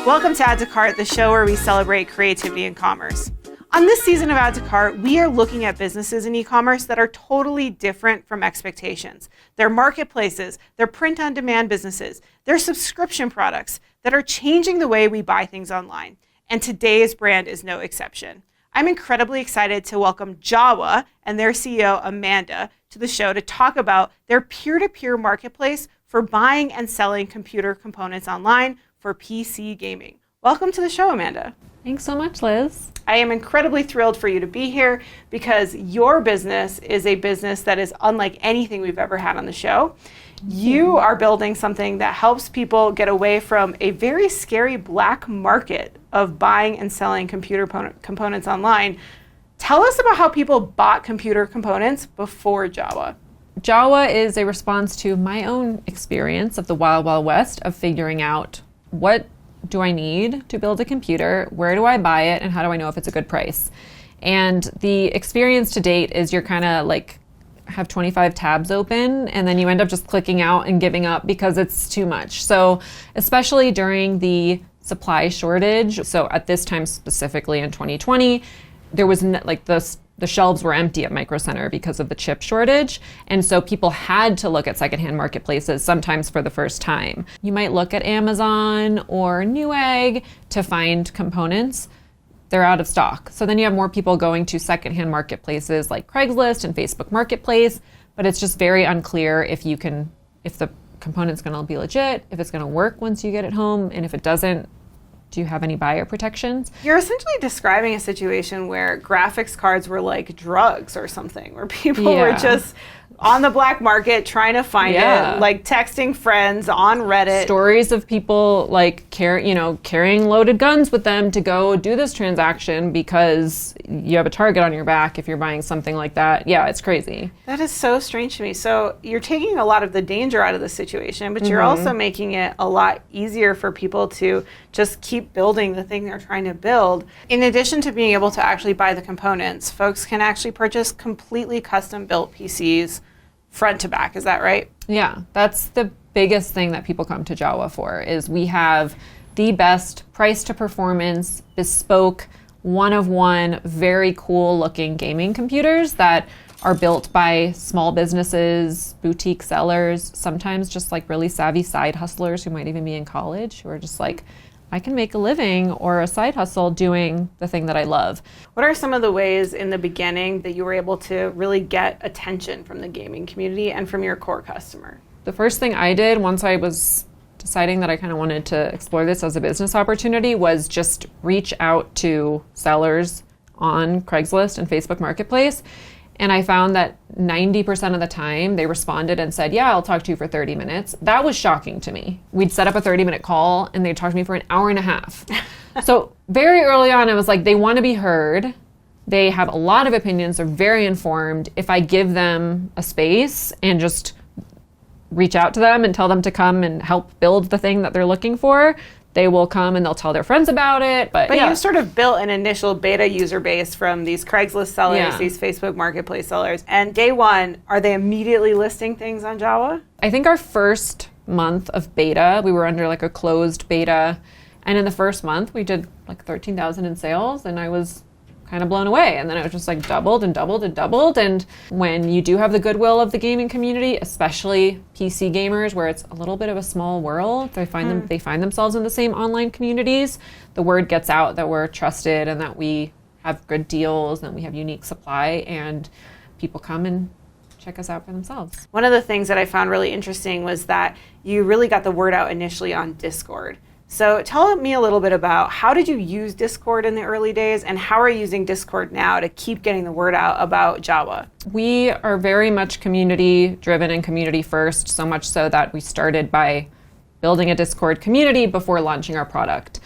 Welcome to Add to Cart, the show where we celebrate creativity in commerce. On this season of Add to Cart, we are looking at businesses in e-commerce that are totally different from expectations. They're marketplaces, they're print-on-demand businesses, they're subscription products that are changing the way we buy things online. And today's brand is no exception. I'm incredibly excited to welcome JAWA and their CEO, Amanda, to the show to talk about their peer-to-peer marketplace for buying and selling computer components online for PC gaming. Welcome to the show, Amanda. Thanks so much, Liz. I am incredibly thrilled for you to be here because your business is a business that is unlike anything we've ever had on the show. You are building something that helps people get away from a very scary black market of buying and selling computer components online. Tell us about how people bought computer components before JAWA. JAWA is a response to my own experience of the Wild Wild West of figuring out what do I need to build a computer, where do I buy it, and how do I know if it's a good price? And the experience to date is you're kind of like have 25 tabs open and then you end up just clicking out and giving up because it's too much. So especially during the supply shortage, so at this time specifically in 2020, there was like the shelves were empty at Micro Center because of the chip shortage. And so people had to look at secondhand marketplaces sometimes for the first time. You might look at Amazon or Newegg to find components. They're out of stock. So then you have more people going to secondhand marketplaces like Craigslist and Facebook Marketplace, but it's just very unclear if the component's gonna be legit, if it's gonna work once you get it home, and if it doesn't, do you have any buyer protections? You're essentially describing a situation where graphics cards were like drugs or something, where people were just on the black market trying to find it, like texting friends on Reddit. Stories of people like carrying loaded guns with them to go do this transaction because you have a target on your back if you're buying something like that. Yeah, it's crazy. That is so strange to me. So you're taking a lot of the danger out of the situation, but you're also making it a lot easier for people to just keep building the thing they're trying to build. In addition to being able to actually buy the components, folks can actually purchase completely custom built PCs front to back. Is that right? Yeah, that's the biggest thing that people come to JAWA for, is we have the best price to performance, bespoke, one-of-one, very cool looking gaming computers that are built by small businesses, boutique sellers, sometimes just like really savvy side hustlers who might even be in college, who are just like, I can make a living or a side hustle doing the thing that I love. What are some of the ways in the beginning that you were able to really get attention from the gaming community and from your core customer? The first thing I did once I was deciding that I kind of wanted to explore this as a business opportunity was just reach out to sellers on Craigslist and Facebook Marketplace. And I found that 90% of the time they responded and said, yeah, I'll talk to you for 30 minutes. That was shocking to me. We'd set up a 30-minute call and they'd talk to me for an hour and a half. So very early on, I was like, they want to be heard. They have a lot of opinions. They're very informed. If I give them a space and just reach out to them and tell them to come and help build the thing that they're looking for, they will come and they'll tell their friends about it. But you sort of built an initial beta user base from these Craigslist sellers, these Facebook Marketplace sellers. And day one, are they immediately listing things on JAWA? I think our first month of beta, we were under like a closed beta. And in the first month, we did like 13,000 in sales. And I was kind of blown away. And then it was just like doubled and doubled and doubled. And when you do have the goodwill of the gaming community, especially PC gamers, where it's a little bit of a small world, they find themselves in the same online communities. The word gets out that we're trusted and that we have good deals and we have unique supply, and people come and check us out for themselves. One of the things that I found really interesting was that you really got the word out initially on Discord. So tell me a little bit about how did you use Discord in the early days, and how are you using Discord now to keep getting the word out about JAWA? We are very much community driven and community first, so much so that we started by building a Discord community before launching our product.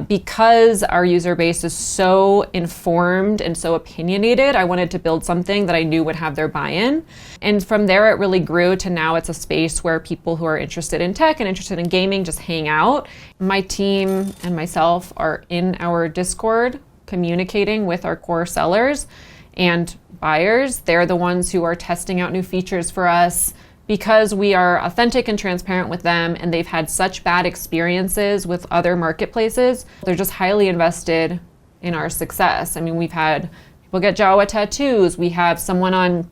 Because our user base is so informed and so opinionated, I wanted to build something that I knew would have their buy-in. And from there, it really grew to now it's a space where people who are interested in tech and interested in gaming just hang out. My team and myself are in our Discord communicating with our core sellers and buyers. They're the ones who are testing out new features for us, because we are authentic and transparent with them, and they've had such bad experiences with other marketplaces, they're just highly invested in our success. I mean, we've had people get JAWA tattoos. We have someone on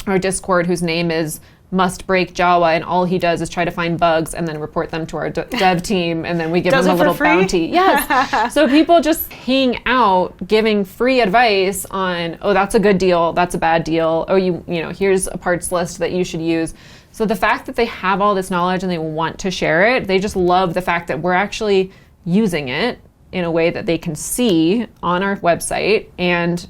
our Discord whose name is Must Break JAWA, and all he does is try to find bugs and then report them to our dev team, and then we give him a little bounty. Yes. So people just hang out giving free advice on, oh, that's a good deal, that's a bad deal. Oh, you know, here's a parts list that you should use. So the fact that they have all this knowledge and they want to share it, they just love the fact that we're actually using it in a way that they can see on our website. And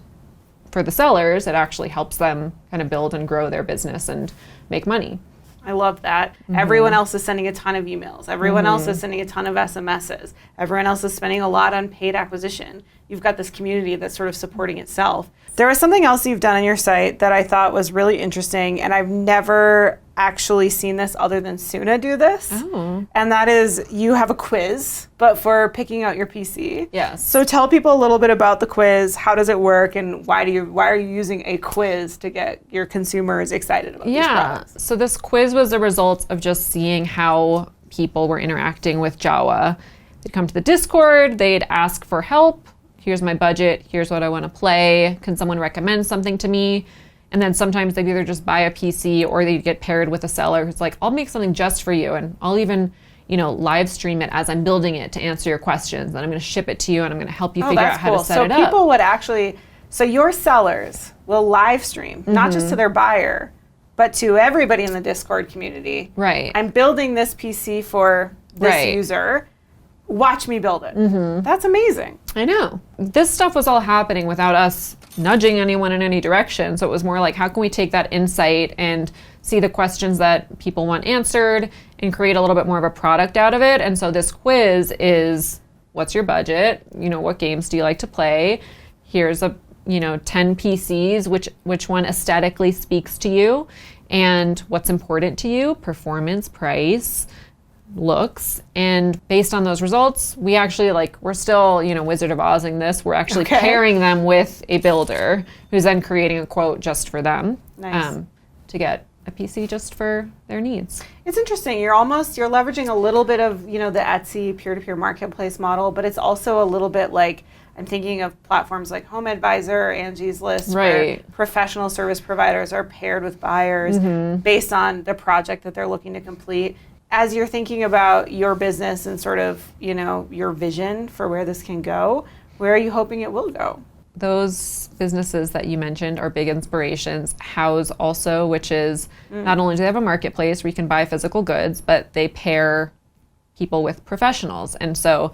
for the sellers, it actually helps them kind of build and grow their business and make money. I love that. Mm-hmm. Everyone else is sending a ton of emails. Everyone else is sending a ton of SMSs. Everyone else is spending a lot on paid acquisition. You've got this community that's sort of supporting itself. There was something else you've done on your site that I thought was really interesting, and I've never actually seen this other than Soona do this. Oh. And that is, you have a quiz, but for picking out your PC. Yes. So tell people a little bit about the quiz. How does it work, and why are you using a quiz to get your consumers excited about these products? So this quiz was a result of just seeing how people were interacting with JAWA. They'd come to the Discord, they'd ask for help. Here's my budget, here's what I want to play. Can someone recommend something to me? And then sometimes they'd either just buy a PC or they'd get paired with a seller who's like, I'll make something just for you, and I'll even, live stream it as I'm building it to answer your questions. And I'm going to ship it to you, and I'm going to help you figure out how to set it up. So people would actually, your sellers will live stream, not just to their buyer, but to everybody in the Discord community. Right. I'm building this PC for this user. Watch me build it. That's amazing. I know. This stuff was all happening without us nudging anyone in any direction. So it was more like, how can we take that insight and see the questions that people want answered and create a little bit more of a product out of it? And so this quiz is, what's your budget? What games do you like to play? Here's 10 PCs, which one aesthetically speaks to you, and what's important to you, performance, price, looks. And based on those results, we actually we're still, Wizard of Ozing this. We're actually pairing them with a builder who's then creating a quote just for them. Nice. To get a PC just for their needs. It's interesting. You're leveraging a little bit of, the Etsy peer-to-peer marketplace model, but it's also a little bit like, I'm thinking of platforms like Home Advisor or Angie's List, where professional service providers are paired with buyers based on the project that they're looking to complete. As you're thinking about your business and sort of, your vision for where this can go, where are you hoping it will go? Those businesses that you mentioned are big inspirations. House also, which is not only do they have a marketplace where you can buy physical goods, but they pair people with professionals. And so,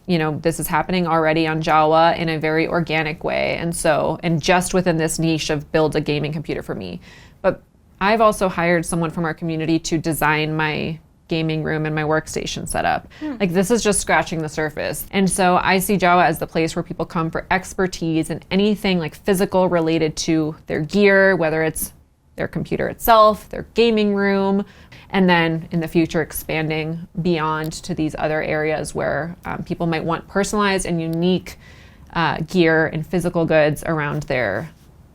this is happening already on JAWA in a very organic way. And just within this niche of build a gaming computer for me. But I've also hired someone from our community to design my gaming room and my workstation setup. This is just scratching the surface. And so I see JAWA as the place where people come for expertise in anything physical related to their gear, whether it's their computer itself, their gaming room, and then in the future expanding beyond to these other areas where people might want personalized and unique gear and physical goods around their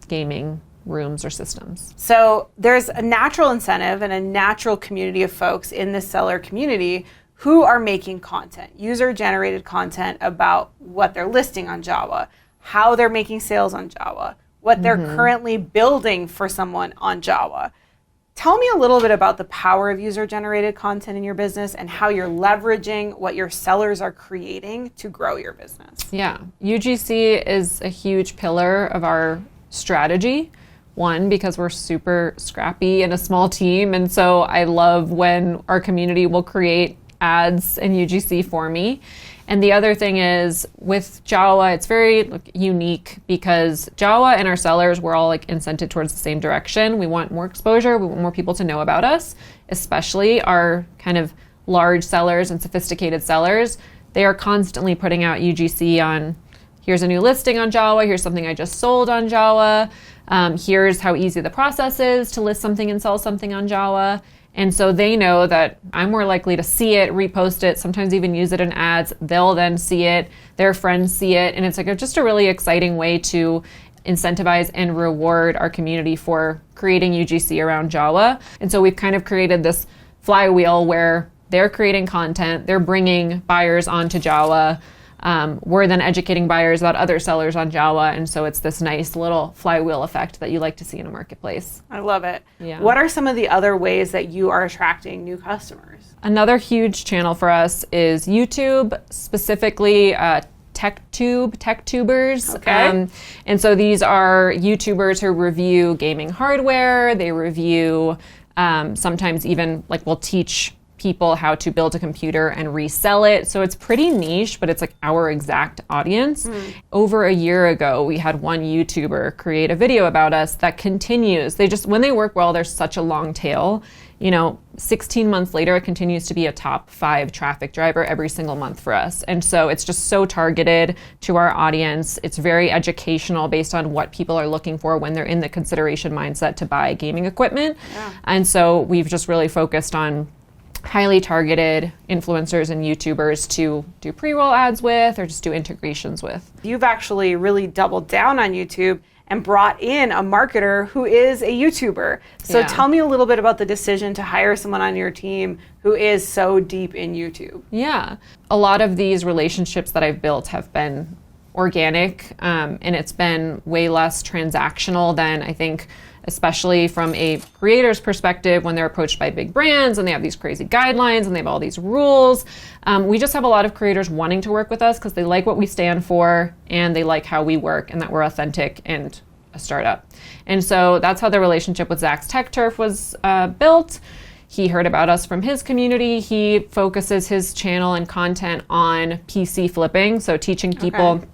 gaming rooms or systems. So there's a natural incentive and a natural community of folks in the seller community who are making content, user-generated content about what they're listing on JAWA, how they're making sales on JAWA, what they're currently building for someone on JAWA. Tell me a little bit about the power of user-generated content in your business and how you're leveraging what your sellers are creating to grow your business. Yeah, UGC is a huge pillar of our strategy. One, because we're super scrappy and a small team, and so I love when our community will create ads in UGC for me. And the other thing is, with JAWA, it's very unique because JAWA and our sellers, we're all incented towards the same direction. We want more exposure. We want more people to know about us, especially our kind of large sellers and sophisticated sellers. They are constantly putting out UGC on, here's a new listing on JAWA, here's something I just sold on JAWA. Here's how easy the process is to list something and sell something on JAWA. And so they know that I'm more likely to see it, repost it, sometimes even use it in ads. They'll then see it, their friends see it. And it's just a really exciting way to incentivize and reward our community for creating UGC around JAWA. And so we've kind of created this flywheel where they're creating content, they're bringing buyers onto JAWA. We're then educating buyers about other sellers on JAWA. And so it's this nice little flywheel effect that you like to see in a marketplace. I love it. Yeah. What are some of the other ways that you are attracting new customers? Another huge channel for us is YouTube, specifically tech tubers. Okay. And so these are YouTubers who review gaming hardware. They review, sometimes even like will teach people how to build a computer and resell it. So it's pretty niche, but it's like our exact audience. Over a year ago, we had one YouTuber create a video about us that continues. When they work well, there's such a long tail. 16 months later, it continues to be a top 5 traffic driver every single month for us. And so it's just so targeted to our audience. It's very educational based on what people are looking for when they're in the consideration mindset to buy gaming equipment. Yeah. And so we've just really focused on highly targeted influencers and YouTubers to do pre-roll ads with or just do integrations with. You've actually really doubled down on YouTube and brought in a marketer who is a YouTuber. So Yeah. tell me a little bit about the decision to hire someone on your team who is so deep in YouTube. Yeah. A lot of these relationships that I've built have been organic, and it's been way less transactional than I think, especially from a creator's perspective, when they're approached by big brands and they have these crazy guidelines and they have all these rules. We just have a lot of creators wanting to work with us because they like what we stand for and they like how we work and that we're authentic and a startup. And so that's how the relationship with Zach's Tech Turf was built. He heard about us from his community. He focuses his channel and content on PC flipping, so teaching people Okay.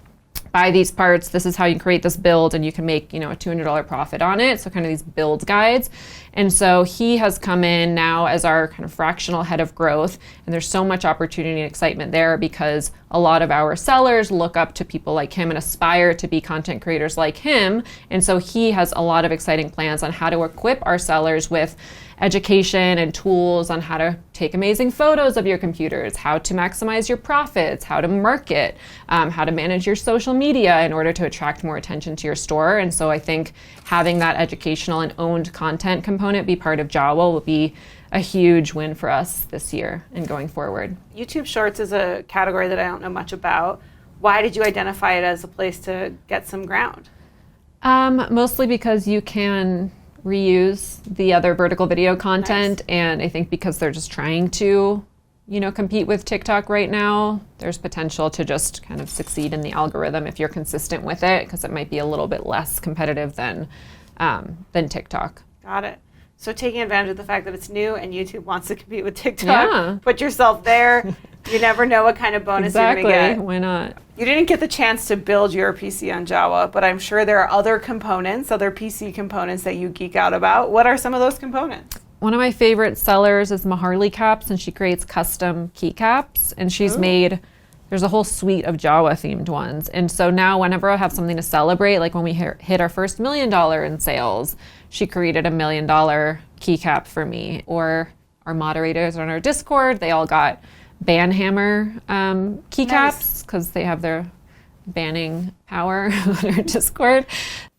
buy these parts, this is how you create this build, and you can make, a $200 profit on it. So kind of these build guides. And so he has come in now as our kind of fractional head of growth. And there's so much opportunity and excitement there because a lot of our sellers look up to people like him and aspire to be content creators like him. And so he has a lot of exciting plans on how to equip our sellers with education and tools on how to take amazing photos of your computers, how to maximize your profits, how to market, how to manage your social media in order to attract more attention to your store. And so I think having that educational and owned content component be part of JAWA will be a huge win for us this year and going forward. YouTube Shorts is a category that I don't know much about. Why did you identify it as a place to get some ground? Mostly because you can reuse the other vertical video content. Nice. And I think because they're just trying to, compete with TikTok right now, there's potential to just kind of succeed in the algorithm if you're consistent with it, because it might be a little bit less competitive than TikTok. Got it. So taking advantage of the fact that it's new and YouTube wants to compete with TikTok, Yeah. Put yourself there. You never know what kind of bonus you're going to get. Why not? You didn't get the chance to build your PC on JAWA, but I'm sure there are other PC components that you geek out about. What are some of those components? One of my favorite sellers is Maharley Caps, and she creates custom keycaps. And she's there's a whole suite of JAWA themed ones. And so now whenever I have something to celebrate, like when we hit our first $1 million in sales, she created a $1 million keycap for me. Or our moderators on our Discord, they all got Banhammer keycaps because they have their banning power on our Discord.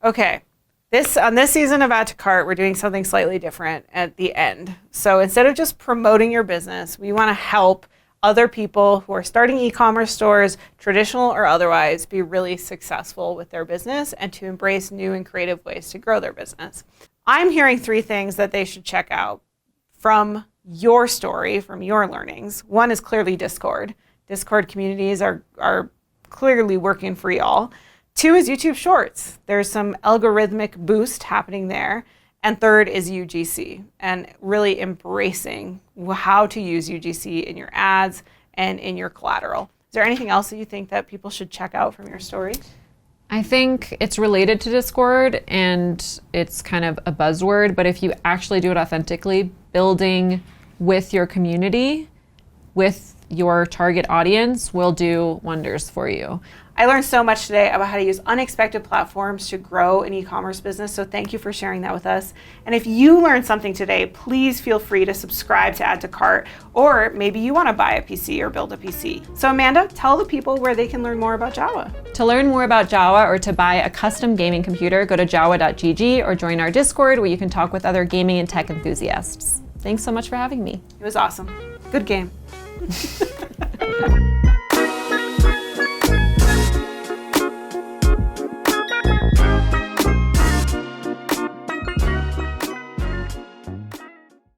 Okay. On this season of Add to Cart, we're doing something slightly different at the end. So instead of just promoting your business, we want to help other people who are starting e-commerce stores, traditional or otherwise, be really successful with their business and to embrace new and creative ways to grow their business. I'm hearing 3 things that they should check out from your story, from your learnings. One is clearly Discord. Discord communities are clearly working for y'all. 2 is YouTube Shorts. There's some algorithmic boost happening there. And 3rd is UGC and really embracing how to use UGC in your ads and in your collateral. Is there anything else that you think that people should check out from your story? I think it's related to Discord and it's kind of a buzzword, but if you actually do it authentically, building with your community with your target audience will do wonders for you. I learned so much today about how to use unexpected platforms to grow an e-commerce business, so thank you for sharing that with us. And if you learned something today, please feel free to subscribe to Add to Cart, or maybe you want to buy a PC or build a PC. So Amanda, tell the people where they can learn more about Jawa. To learn more about Jawa or to buy a custom gaming computer, go to jawa.gg or join our Discord where you can talk with other gaming and tech enthusiasts. Thanks so much for having me. It was awesome. Good game.